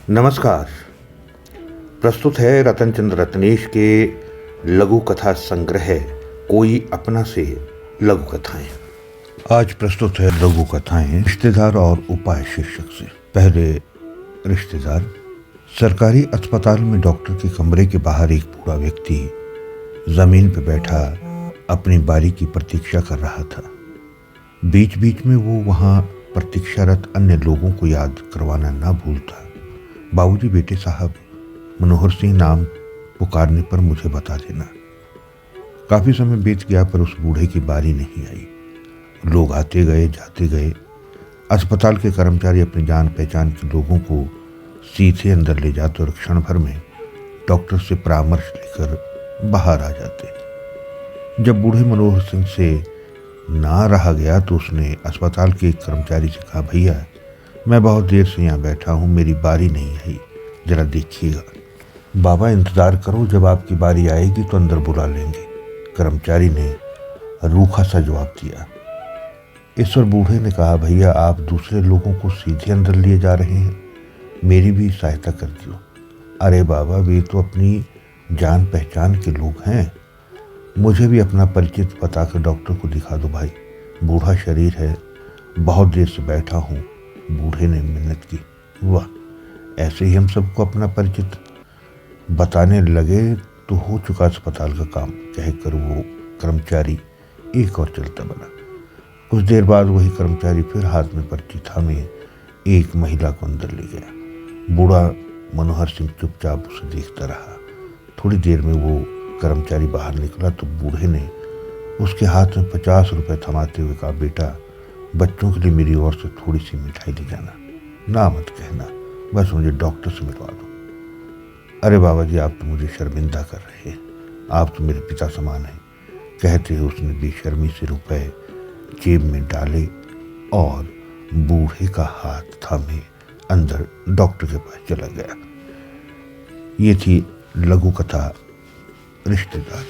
नमस्कार। प्रस्तुत है रतनचंद रत्नेश के लघु कथा संग्रह कोई अपना से लघु कथाएं। आज प्रस्तुत है लघु कथाएं रिश्तेदार और उपाय शीर्षक से। पहले रिश्तेदार। सरकारी अस्पताल में डॉक्टर के कमरे के बाहर एक बूढ़ा व्यक्ति जमीन पर बैठा अपनी बारी की प्रतीक्षा कर रहा था। बीच बीच में वो वहां प्रतीक्षारत अन्य लोगों को याद करवाना ना भूलता। बाबूजी, बेटे साहब, मनोहर सिंह नाम पुकारने पर मुझे बता देना। काफी समय बीत गया पर उस बूढ़े की बारी नहीं आई। लोग आते गए, जाते गए। अस्पताल के कर्मचारी अपनी जान पहचान के लोगों को सीधे अंदर ले जाते और क्षण भर में डॉक्टर से परामर्श लेकर बाहर आ जाते। जब बूढ़े मनोहर सिंह से ना रहा गया तो उसने अस्पताल के एक कर्मचारी से कहा, भैया मैं बहुत देर से यहाँ बैठा हूँ, मेरी बारी नहीं आई, जरा देखिएगा। बाबा इंतजार करो, जब आपकी बारी आएगी तो अंदर बुला लेंगे, कर्मचारी ने रूखा सा जवाब दिया। इस पर बूढ़े ने कहा, भैया आप दूसरे लोगों को सीधे अंदर लिए जा रहे हैं, मेरी भी सहायता कर दो। अरे बाबा, वे तो अपनी जान पहचान के लोग हैं, मुझे भी अपना परिचित बताकर डॉक्टर को दिखा दो भाई, बूढ़ा शरीर है, बहुत देर से बैठा हूँ। बूढ़े ने मिन्नत की। वाह, ऐसे ही हम सबको अपना परिचित बताने लगे तो हो चुका अस्पताल का काम, कहकर वो कर्मचारी एक और चलता बना। कुछ देर बाद वही कर्मचारी फिर हाथ में पर्ची थामे एक महिला को अंदर ले गया। बूढ़ा मनोहर सिंह चुपचाप उसे देखता रहा। थोड़ी देर में वो कर्मचारी बाहर निकला तो बूढ़े ने उसके हाथ में 50 रुपए थमाते हुए कहा, बेटा बच्चों के लिए मेरी ओर से थोड़ी सी मिठाई ले जाना, ना मत कहना, बस मुझे डॉक्टर से मिलवा दो। अरे बाबा जी, आप तो मुझे शर्मिंदा कर रहे हैं, आप तो मेरे पिता समान हैं, कहते हुए उसने बेशर्मी से रुपए जेब में डाले और बूढ़े का हाथ थामे अंदर डॉक्टर के पास चला गया। ये थी लघु कथा रिश्तेदार।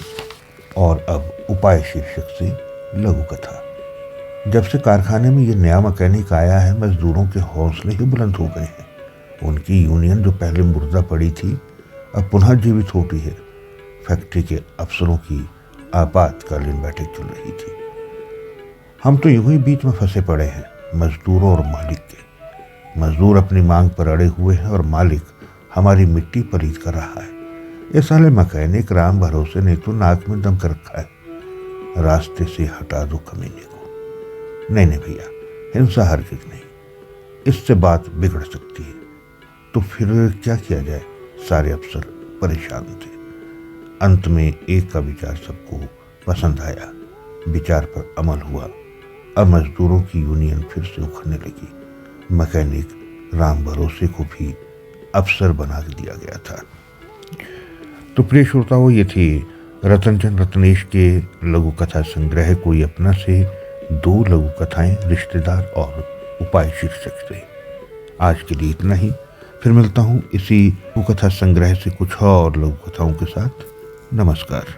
और अब उपाय शीर्षक से लघु कथा। जब से कारखाने में ये नया मैकेनिक आया है, मजदूरों के हौसले ही बुलंद हो गए हैं। उनकी यूनियन जो पहले मुर्दा पड़ी थी, अब पुनः जीवित होती है। फैक्ट्री के अफसरों की आपातकालीन बैठक चल रही थी। हम तो यूं ही बीच में फंसे पड़े हैं, मजदूरों और मालिक के। मजदूर अपनी मांग पर अड़े हुए हैं और मालिक हमारी मिट्टी पलीत कर रहा है। ये साले मैकेनिक राम भरोसे ने तो नाक में दम कर रखा है, रास्ते से हटा दो कमीने को। नहीं भैया, हिंसा हरगिज नहीं, इससे बात बिगड़ सकती है। तो फिर क्या किया जाए? सारे अफसर परेशान थे। अंत में एक का विचार सबको पसंद आया, विचार पर अमल हुआ। अब मजदूरों की यूनियन फिर से उखड़ने लगी। मैकेनिक राम भरोसे को भी अफसर बना दिया गया था। तो प्रिय श्रोताओं, ये थी रतनचंद रत्नेश के लघु कथा संग्रह कोई अपना से 2 लघु कथाएं रिश्तेदार और उपाय शीर्षक से। आज के लिए इतना ही। फिर मिलता हूं इसी लघु कथा संग्रह से कुछ और लघु कथाओं के साथ। नमस्कार।